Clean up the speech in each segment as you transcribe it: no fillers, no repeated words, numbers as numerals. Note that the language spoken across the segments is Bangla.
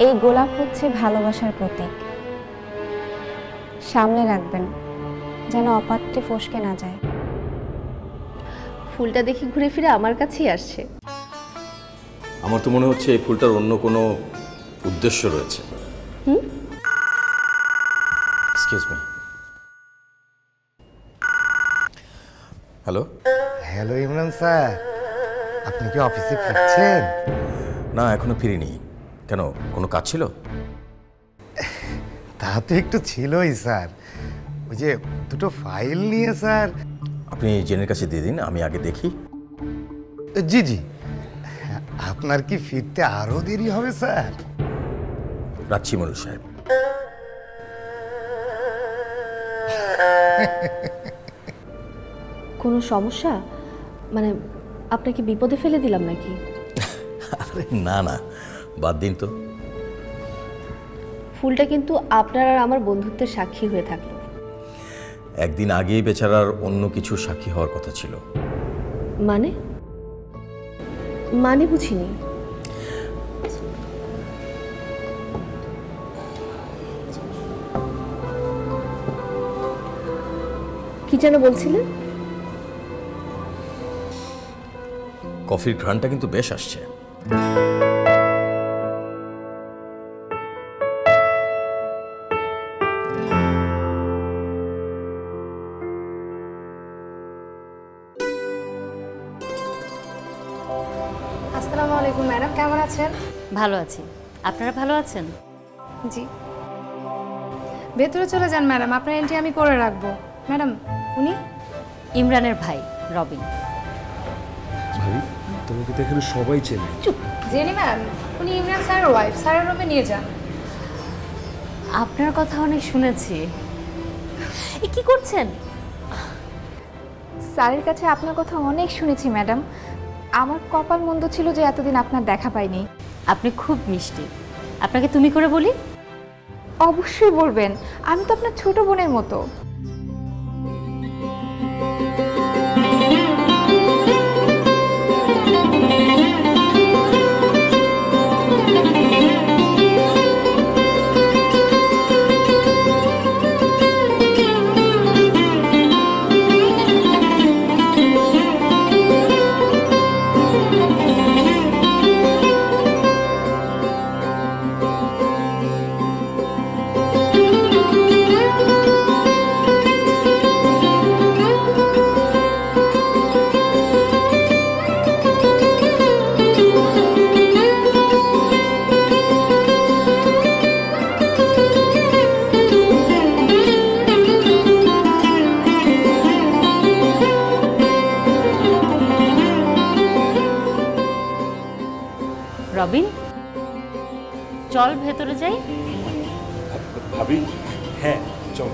এই গোলাপ হচ্ছে ভালোবাসার প্রতীক, সামনে রাখবেন যেন অপাত্রে ফসকে না যায়। ফুলটা দেখি ঘুরে ফিরে আমার কাছেই আসছে। আমার তো মনে হচ্ছে এই ফুলটার অন্য কোনো উদ্দেশ্য রয়েছে। Excuse me. Hello. Hello Imran sir, আপনি কি অফিসে ফিরছেন? না, এখনো ফিরিনি। কেন, কোনো কাজ ছিল? তা তো একটু ছিলই স্যার, ওই যে দুটো ফাইল নিয়ে স্যার। আপনি জেনের কাছে দিয়ে দিন, আমি আগে দেখি। জি জি, আপনার কি ফিরতে আরো দেরি হবে স্যার? রাখছি মনির সাহেব। কোনো সমস্যা? মানে আপনাকে বিপদে ফেলে দিলাম নাকি? আরে না না, বাদ দিন তো। ফুলটা কিন্তু আপনার আর আমার বন্ধুত্বের সাক্ষী হয়ে থাকলো। একদিন আগেই বেচারার অন্য কিছু সাক্ষী হওয়ার কথা ছিল। মানে মানে বুঝিনি। কি যেন বলছিলেন? কফির ঘ্রাণটা কিন্তু বেশ আসছে। আসসালামু আলাইকুম ম্যাডাম, কেমন আছেন? ভালো আছি, আপনারা ভালো আছেন? জি, ভেতরে চলে যান ম্যাডাম, আপনার এন্ট্রি আমি করে রাখবো। ম্যাডাম, উনি ইমরানের ভাই রবিন। ভাবি, তোমাকে তো এখানে সবাই চেনে। চুপ। জেনি ম্যাম, উনি ইমরান স্যারের ওয়াইফ, স্যারের রুমে নিয়ে যান। আপনার কথা অনেক শুনেছি। কি করছেন? স্যারের কাছে আপনার কথা অনেক শুনেছি ম্যাডাম। আমার কপাল মন্দ ছিল যে এতদিন আপনার দেখা পাইনি। আপনি খুব মিষ্টি, আপনাকে তুমি করে বলি? অবশ্যই বলবেন, আমি তো আপনার ছোট বোনের মতো। রবিন, চল ভেতরে যাই। ভাবি, হ্যাঁ চল।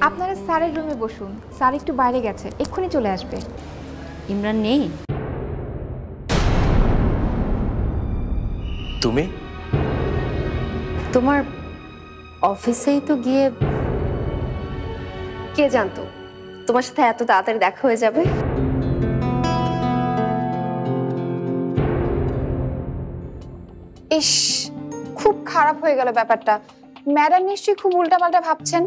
আপনারা স্যারের রুমে বসুন, স্যার একটু বাইরে গেছে, এক্ষুনি চলে আসবে। ইমরান নেই? তুমি তোমার অফিসেই তো গিয়ে। কে জানতো তোমার সাথে এত তাড়াতাড়ি দেখা হয়ে যাবে? ইস, খুব খারাপ হয়ে গেল ব্যাপারটা। ম্যাডাম নিশ্চয়ই খুব উল্টাপাল্টা ভাবছেন।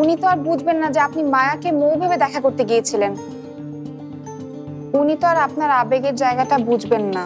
উনি তো আর বুঝবেন না যে আপনি মায়াকে মৌ ভেবে দেখা করতে গিয়েছিলেন। উনি তো আর আপনার আবেগের জায়গাটা বুঝবেন না।